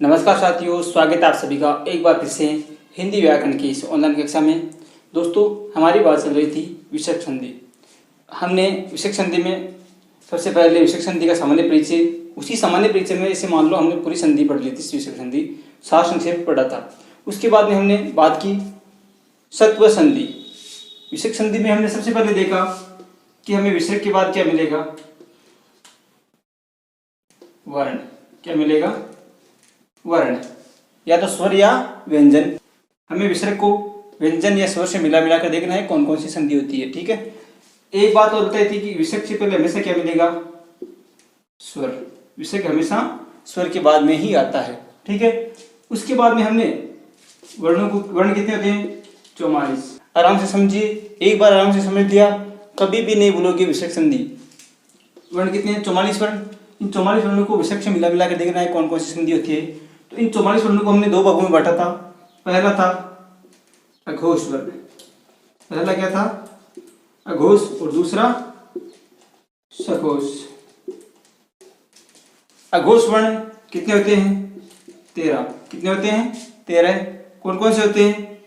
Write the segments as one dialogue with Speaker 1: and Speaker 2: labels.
Speaker 1: नमस्कार साथियों, स्वागत है आप सभी का एक बार फिर से हिंदी व्याकरण की इस ऑनलाइन कक्षा में। दोस्तों, हमारी बात चल रही थी विषयक संधि। हमने विषयक संधि में सबसे पहले विषयक संधि का सामान्य परिचय, उसी सामान्य परिचय में इसे मान लो हमने पूरी संधि पढ़ ली थी, विषयक संधि सार संक्षेप पढ़ा था। उसके बाद में हमने बात की सत्व संधि। विषयक संधि में हमने सबसे पहले देखा कि हमें विषयक के बाद क्या मिलेगा, वर्ण। क्या मिलेगा? वर्ण, या तो स्वर या व्यंजन। हमें विसर्ग को व्यंजन या स्वर से मिला कर देखना है कौन कौन सी संधि होती है। ठीक है, एक बात और बताई थी कि विसर्ग से पहले हमेशा क्या मिलेगा? स्वर। विसर्ग हमेशा स्वर के बाद में ही आता है। ठीक है, उसके बाद में हमने वर्ण कितने होते हैं? 44। आराम से समझिए, एक बार आराम से समझ लिया, कभी भी नहीं भूलोगे विसर्ग संधि। वर्ण कितने हैं? 44 वर्ण। इन 44 वर्णों को विसर्ग से मिला कर देखना है कौन कौन सी संधि होती है। तो इन 44 वर्णों को हमने दो भागों में बांटा था। पहला था अघोष वर्ण। पहला क्या था? अघोष, और दूसरा सघोष। अघोष वर्ण कितने होते हैं? 13। कितने होते हैं? 13। कौन कौन से होते हैं?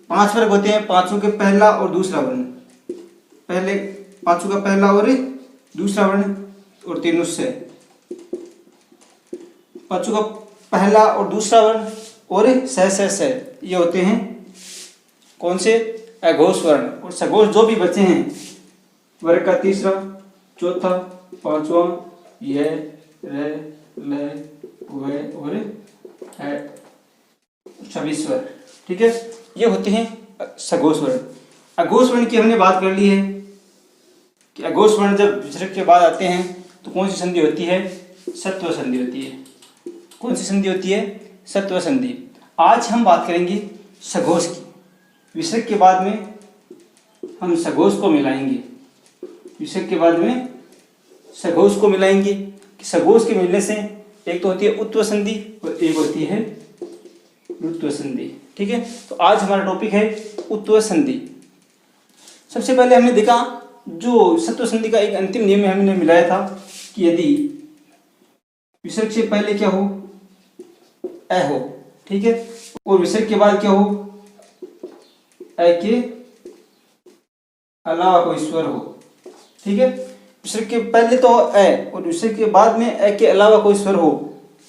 Speaker 1: 5 वर्ग होते हैं। पांचों के पहला और दूसरा वर्ण। पहले पांचों का पहला और दूसरा वर्ण, और तीनों से पांचों का पहला और दूसरा वर्ण और स ये होते हैं कौन से? अघोष वर्ण। और सघोष जो भी बचे हैं, वर्ग का तीसरा, चौथा, पांचवा, य, र, ल, व और 26 वर्ण। ठीक है, ये होते हैं सघोष वर्ण। अघोष वर्ण की हमने बात कर ली है कि अघोष वर्ण जब विसर्ग के बाद आते हैं तो कौन सी संधि होती है? सत्व संधि होती है। कौन सी संधि होती है? सत्व संधि। आज हम बात करेंगे सघोष की। विसर्ग के बाद में हम सघोष को मिलाएंगे। विसर्ग के बाद में सघोष को मिलाएंगे। सघोष के मिलने से एक तो होती है उत्व संधि और एक होती है रुत्व संधि। ठीक है, तो आज हमारा टॉपिक है उत्व संधि। सबसे पहले हमने देखा जो सत्व संधि का एक अंतिम नियम हमने मिलाया था कि यदि विसर्ग से पहले क्या हो? अ हो। ठीक है, और विसर्ग के बाद क्या हो? अ के अलावा कोई स्वर हो। ठीक है, विसर्ग के पहले तो अ और विसर्ग के बाद में अ के अलावा कोई स्वर हो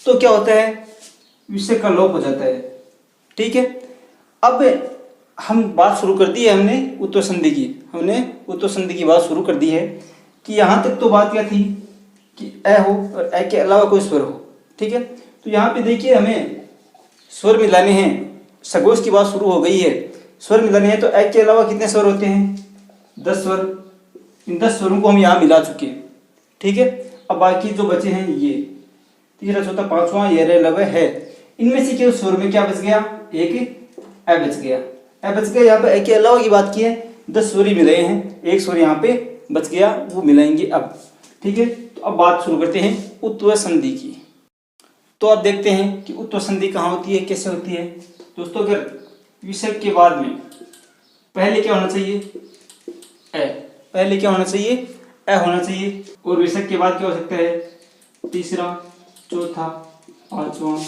Speaker 1: तो क्या होता है? विसर्ग का लोप हो जाता है। ठीक है, अब हम बात शुरू कर दी है हमने उत्व संधि की। हमने उत्व संधि की बात शुरू कर दी है कि यहाँ तक तो बात क्या थी कि अ हो और अ के अलावा कोई स्वर हो। ठीक है, तो यहाँ पे देखिए हमें स्वर मिलाने हैं। सघोष की बात शुरू हो गई है, स्वर मिलाने हैं। तो अ के अलावा कितने स्वर होते हैं? 10 स्वर। इन 10 स्वरों को हम यहाँ मिला चुके हैं। ठीक है, अब बाकी जो बचे हैं ये तीसरा, चौथा, पांचवा, ये रे लव है। इनमें से केवल स्वर में क्या बच गया? एक अ बच गया। अ बच गया। यहाँ पे अ के अलावा की बात की है, 10 स्वर ही मिले हैं, एक स्वर यहाँ पे बच गया, वो मिलाएंगे अब। ठीक है, तो अब बात शुरू करते हैं उत्व संधि की। तो अब देखते हैं कि उत्व संधि कहाँ होती है, कैसे होती है। दोस्तों, अगर विसर्ग के बाद में पहले क्या होना चाहिए? अ। पहले क्या होना चाहिए? अ होना चाहिए। और विसर्ग के बाद क्या हो सकता है? तीसरा, चौथा, पांचवा,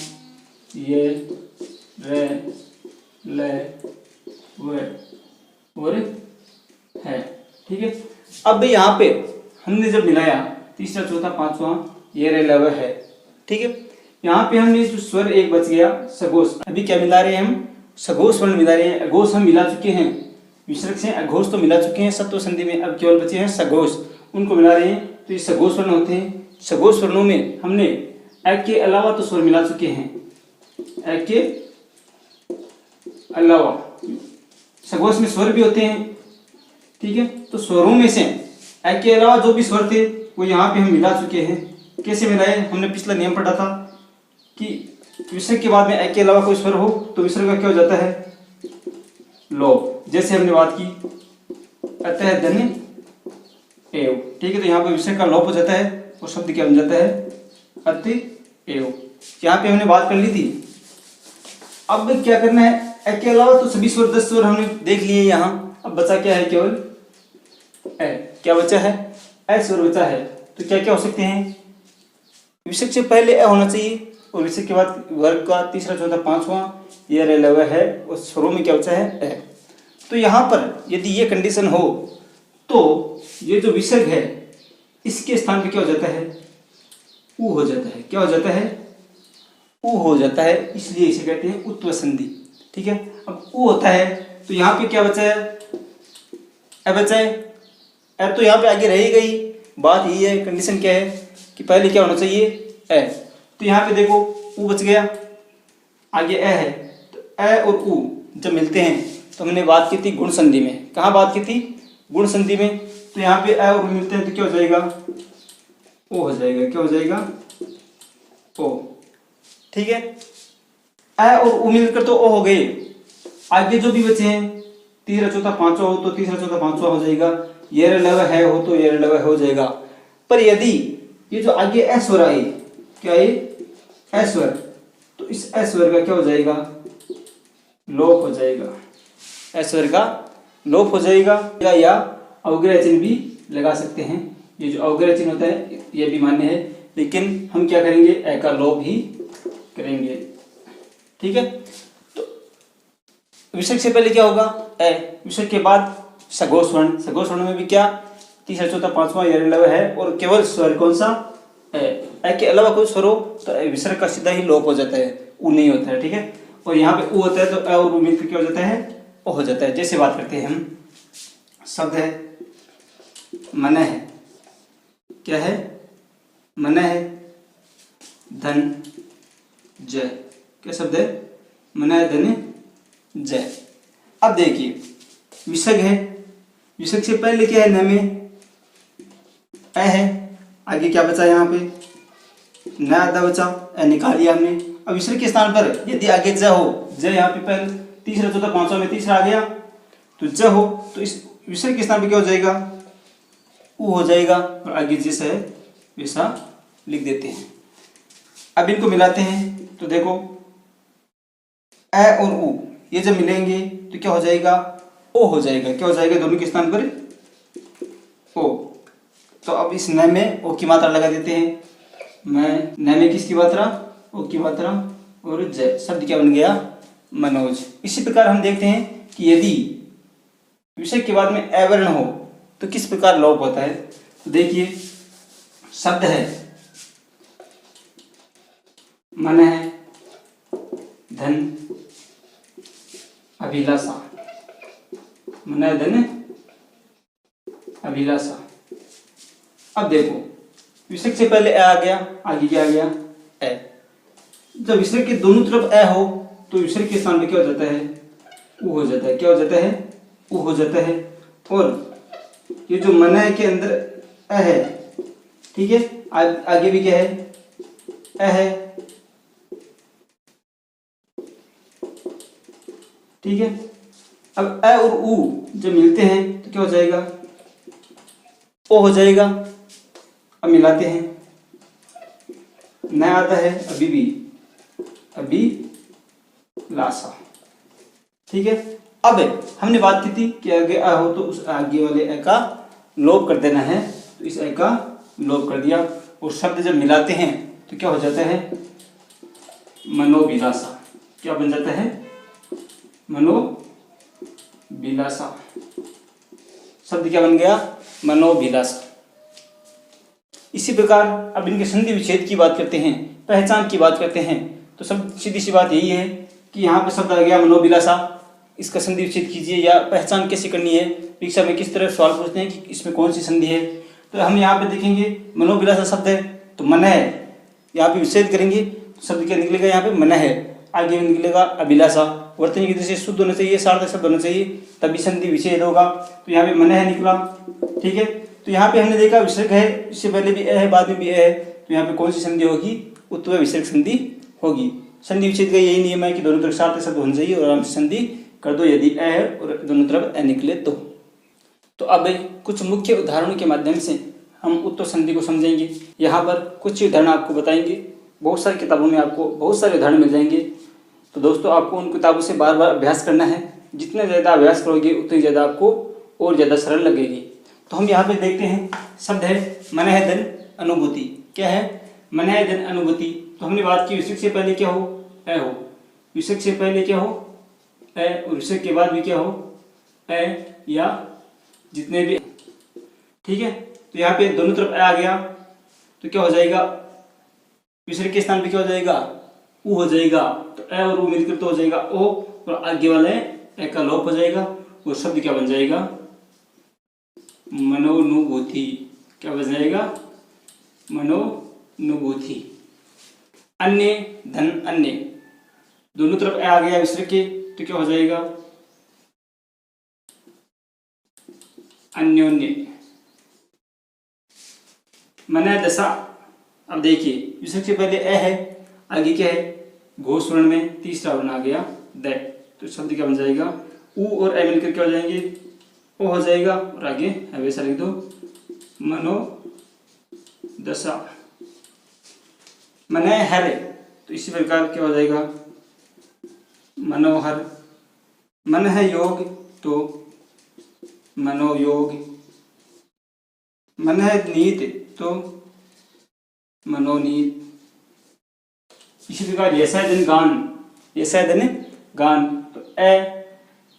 Speaker 1: ये, रे, ल, व और है। ठीक है, अब यहाँ पे हमने जब मिलाया तीसरा, चौथा, पांचवा, ये रे, ल, व है। ठीक है, यहाँ पे हमने जो स्वर एक बच गया सघोष। अभी क्या मिला रहे हैं हम? सघोष वर्ण मिला रहे हैं। अघोष हम मिला चुके हैं, विसर्ग से अघोष तो मिला चुके हैं सत्व संधि में। अब केवल बचे हैं सघोष, उनको मिला रहे हैं। तो ये सघोष वर्ण होते हैं। सघोष वर्णों में हमने अ के अलावा तो स्वर मिला चुके हैं। अ के अलावा सघोष में स्वर भी होते हैं। ठीक है, तो स्वरों में से अ के अलावा जो भी स्वर थे वो यहाँ पे हम मिला चुके हैं। कैसे मिलाए? हमने पिछला नियम पढ़ा था कि विसर्ग के बाद में अ के अलावा कोई स्वर हो तो विसर्ग का क्या हो जाता है? लोप। जैसे हमने बात की अतः धन एव। ठीक है, तो यहाँ पे विसर्ग का लोप हो जाता है और शब्द क्या बन जाता है? अत एव। यहाँ पे हमने बात कर ली थी। अब क्या करना है? अ के अलावा तो सभी स्वर 10 स्वर हमने देख लिए यहाँ। अब बचा क्या है? केवल अ। क्या बचा है? अ स्वर बचा है। तो क्या क्या हो सकते हैं? विसर्ग से पहले अ होना चाहिए, और विसर्ग के बाद वर्ग का तीसरा चौथा पांचवा ये रह हुआ है और स्वरों में क्या बचा है ए। तो यहाँ पर यदि ये कंडीशन हो तो ये जो विसर्ग है इसके स्थान पे क्या हो जाता है ऊ हो जाता है। क्या हो जाता है ऊ हो जाता है, इसलिए इसे कहते हैं उत्व संधि। ठीक है, अब ऊ होता है तो यहाँ पे क्या बचा है ए बचा है। ए तो यहाँ पे आगे रह गई, बात यही है, कंडीशन क्या है कि पहले क्या होना चाहिए ए। तो यहाँ पे देखो ऊ बच गया, आगे ए है, तो ए और ऊ जब मिलते हैं तो हमने बात की थी गुण संधि में। कहाँ बात की थी गुण संधि में। तो यहाँ पे ए और ऊ मिलते हैं तो क्या हो जाएगा ओ हो जाएगा। क्या हो जाएगा ओ। ठीक है, ए और ऊ मिलकर तो ओ हो गए। आगे जो भी बचे हैं तीसरा चौथा पांचवा हो तो तीसरा चौथा पांचवा हो जाएगा, ये रलवा है हो तो ये रलवा हो जाएगा। पर यदि ये जो आगे ए स्वर आए, क्या है ए स्वर, तो इस ए स्वर का क्या हो जाएगा लोप हो जाएगा। ए स्वर का लोप हो जाएगा, या अवग्रह चिन्ह भी लगा सकते हैं। ये जो अवग्रह चिन्ह होता है ये भी मान्य है, लेकिन हम क्या करेंगे ए का लोप ही करेंगे। ठीक है, तो विसर्ग से पहले क्या होगा ए, विसर्ग के बाद सघोष स्वर्ण। सघोष स्वर्ण में भी क्या तीसरा चौथा पांचवा ये रलवा है और केवल स्वर कौन सा ए के अलावा कोई स्वर हो तो विसर्ग का सीधा ही लोप हो जाता है, ऊ नहीं होता है। ठीक है, और यहाँ पे ऊ होता है तो ए और ऊ मिलकर क्या हो जाता है ओ हो जाता है। जैसे बात करते हैं हम, शब्द है मन है, क्या है मन है धन जय। क्या शब्द है मन है धन जय। अब देखिए विसर्ग है, विसर्ग से पहले क्या है न में ए है, आगे क्या बचा यहाँ पे न आधा बचा, ए निकाल लिया हमने। अब विसर्ग के स्थान पर यदि आगे ज हो, ज यहाँ पे पहले तीसरा चौथा पांचवा में तीसरा आ गया तो ज हो, तो इस विसर्ग के स्थान पे क्या हो जाएगा ऊ हो जाएगा, और आगे जैसा है वैसा लिख देते हैं। अब इनको मिलाते हैं तो देखो ए और ऊ ये जब मिलेंगे तो क्या हो जाएगा ओ हो जाएगा। क्या हो जाएगा दोनों के स्थान पर ओ। तो अब इस न में ओ की मात्रा लगा देते हैं। मैं न में किसकी मात्रा ओ की मात्रा, और जय शब्द क्या बन गया मनोज। इसी प्रकार हम देखते हैं कि यदि विसर्ग के बाद में ए वर्ण हो तो किस प्रकार लोप होता है। तो देखिए शब्द है मन है धन अभिलाषा, मन है धन अभिलाषा। अब देखो विसर्ग से पहले ए आ गया, आगे क्या आ गया ए। जब विसर्ग के दोनों तरफ ए हो तो विसर्ग के स्थान पे क्या हो जाता है ऊ हो जाता है। क्या हो जाता है ऊ हो जाता है। और ये जो मन है के अंदर ए है, ठीक है, आगे भी क्या है ए है। ठीक है, अब ए और ऊ जब मिलते हैं तो क्या हो जाएगा ओ हो जाएगा। अब मिलाते हैं, न आता है अभी भी अभी लाशा। ठीक है, अब हमने बात की थी कि आगे आ हो तो उस आगे वाले ए का लोप कर देना है, तो इस ए का लोप कर दिया। और शब्द जब मिलाते हैं तो क्या हो जाता है मनोविलासा। क्या बन जाता है मनोविलासा। शब्द क्या बन गया मनोविलासा। इसी प्रकार अब इनके संधि विच्छेद की बात करते हैं, पहचान की बात करते हैं। तो सब सीधी सी बात यही है कि यहाँ पे शब्द आ गया मनोविलासा, इसका संधि विच्छेद कीजिए या पहचान कैसे करनी है। परीक्षा में किस तरह सवाल पूछते हैं कि इसमें कौन सी संधि है। तो हम यहाँ पे देखेंगे मनोविलासा शब्द है तो मन है, यहाँ पे विच्छेद करेंगे तो शब्द क्या निकलेगा यहाँ पे मन है, आगे निकलेगा अभिलाषा। वर्तनी की दृष्टि से शुद्ध होना चाहिए, सार्थक शब्द होना चाहिए, तभी संधि विच्छेद होगा। तो यहाँ पे मन है निकला। ठीक है, तो यहाँ पे हमने देखा विसर्ग है, इससे पहले भी ए है बाद में भी ए है, तो यहाँ पे कौन सी संधि होगी उत्तर विसर्ग संधि होगी। संधि विच्छेद का यही नियम है कि दोनों तरफ सार्थक शब्द होना चाहिए और आराम से संधि कर दो यदि ए है और दोनों तरफ ए निकले तो अब कुछ मुख्य उदाहरणों के माध्यम से हम उत्तर संधि को समझेंगे। यहाँ पर कुछ उदाहरण आपको बताएंगे। बहुत सारी किताबों में आपको बहुत सारे उदाहरण मिल जाएंगे। तो दोस्तों आपको उन किताबों से बार बार अभ्यास करना है। जितने ज़्यादा अभ्यास करोगे उतनी ज़्यादा आपको और ज़्यादा सरल लगेगी। तो हम यहाँ पे देखते हैं शब्द है मन है धन अनुभूति। क्या है मन है धन अनुभूति। तो हमने बात की विसर्ग से पहले क्या हो, ए हो, विसर्ग से पहले क्या हो, ए, और विसर्ग के बाद भी क्या हो, ए या जितने भी, ठीक है। तो यहाँ पे दोनों तरफ ए आ गया तो क्या हो जाएगा, विसर्ग के स्थान पे क्या हो जाएगा, ऊ हो जाएगा। तो ए और ऊ मिलकर तो हो जाएगा ओ, और आगे वाला ए का लोप हो जाएगा और शब्द क्या बन जाएगा, मनोनुभूति। क्या बन जाएगा, मनोनुभूति। अन्य धन अन्य, दोनों तरफ ए आ गया विसर्ग के तो क्या हो जाएगा, अन्योन्य। मन दशा, अब देखिए विसर्ग से पहले ए है, आगे क्या है, घोष वर्ण में तीसरा वर्ण आ गया द, तो शब्द क्या बन जाएगा, ऊ और ए मिलकर क्या हो जाएंगे, ओ हो जाएगा, और आगे वैसा लिख दो, मनो दशा। मन हर, तो इसी प्रकार क्या हो जाएगा, मनोहर। मन है योग तो मनोयोग। मन है नीत तो मनोनीत। इसी प्रकार यशा दिन गान, यशा दिन गान, तो ए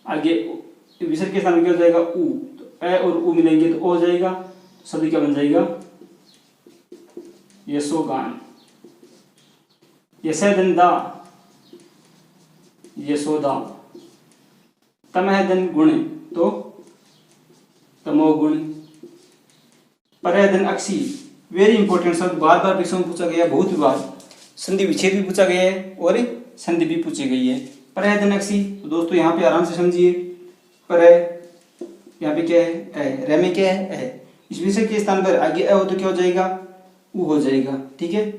Speaker 1: आगे विसर्ग के स्थान में क्या हो जाएगा, ऊ, तो ए और ऊ मिलेंगे तो ओ हो जाएगा, तो शब्द क्या बन जाएगा, यशोगान। यशा दिन दा, यशोदा। तम है दिन गुण तो तमोगुण। पर है दिन अक्षी, वेरी इंपॉर्टेंट शब्द, बार बार परीक्षा में पूछा गया, बहुत बार। संधि विच्छेद भी पूछा गया है और संधि भी पूछी गई है। पर है धनक्षी, तो दोस्तों यहाँ पे आराम से समझिए, पर है यहाँ पे क्या है, ए, रे में क्या है, ए, इस विसर्ग के स्थान पर आगे ए हो तो क्या हो जाएगा, ऊ हो जाएगा, ठीक है।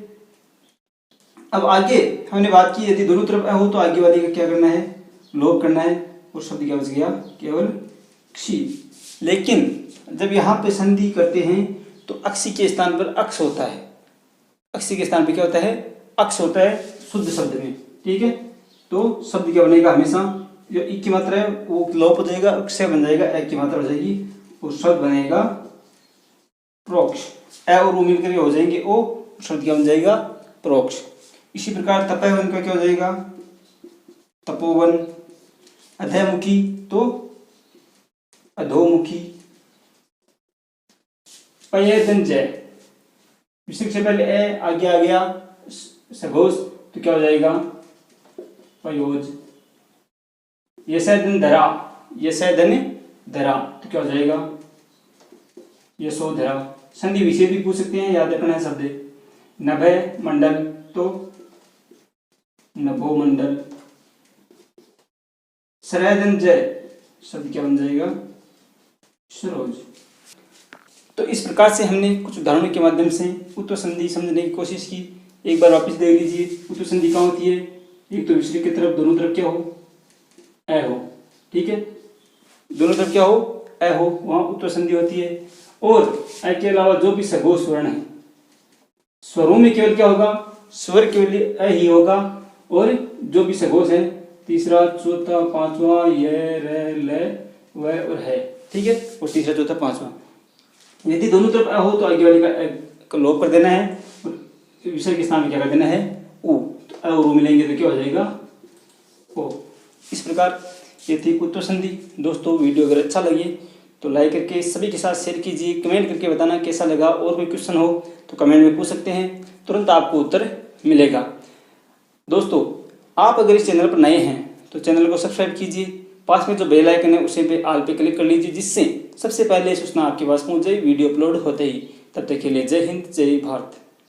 Speaker 1: अब आगे हमने बात की, यदि दोनों तरफ ए हो तो आगे वाले का क्या करना है, लोप करना है, और शब्द क्या बच गया, केवल क्षी। लेकिन जब यहाँ पे संधि करते हैं तो अक्षी के स्थान पर अक्ष होता है, अक्षी के स्थान पे क्या होता है, अक्ष होता है शुद्ध शब्द में, ठीक है। तो शब्द क्या बनेगा, हमेशा जो एक की मात्रा है वो लोप हो जाएगा, अक्ष बन जाएगा, एक की मात्रा हो जाएगी, और शब्द बनेगा प्रोक्ष। ए और ऊ मिलकर हो जाएंगे ओ, शब्द क्या बन जाएगा, प्रोक्ष। इसी प्रकार तपोवन का क्या हो जाएगा, तपोवन। अधोमुखी तो अधोमुखी। पयेदन जय, विसर्ग से पहले ए आगे आ गया सघोष तो क्या हो जाएगा, पयोज। यशोधन धरा, यशोधन धरा तो क्या हो जाएगा, यशोधरा। संधि विषय भी पूछ सकते हैं, याद रखना है शब्द। नभय मंडल तो नभोमंडल। सरोजन जय, शब्द क्या बन जाएगा, सरोज। तो इस प्रकार से हमने कुछ उदाहरणों के माध्यम से उत्तर संधि समझने की कोशिश की। एक बार वापस देख लीजिए, उत्तर संधि कहाँ होती है, एक तो विसर्ग की तरफ दोनों तरफ क्या हो, ए हो, ठीक है, दोनों तरफ क्या हो, ए हो, वहाँ उत्तर संधि होती है। और ए के अलावा जो भी सघोष स्वर्ण है, स्वरों में केवल क्या होगा, स्वर केवल ए ही होगा, और जो भी सघोष है तीसरा चौथा पांचवा य र ल व और है, ठीक है, और तीसरा चौथा पांचवा। यदि दोनों तरफ ए हो तो आगे वाले का लोप कर देना है, विसर्ग के स्थान में क्या कर देना है, ऊ, तो ए और ऊ मिलेंगे तो क्या हो जाएगा, ओ। इस प्रकार ये थी उत्तर संधि। दोस्तों वीडियो अगर अच्छा लगे तो लाइक करके सभी के साथ शेयर कीजिए, कमेंट करके बताना कैसा लगा, और कोई क्वेश्चन हो तो कमेंट में पूछ सकते हैं, तुरंत आपको उत्तर मिलेगा। दोस्तों आप अगर इस चैनल पर नए हैं तो चैनल को सब्सक्राइब कीजिए, पास में जो बेल आइकन है उसे पे ऑल पे क्लिक कर लीजिए, जिससे सबसे पहले सूचना आपके पास पहुंच जाए वीडियो अपलोड होते ही। तब तक के लिए जय हिंद, जय भारत।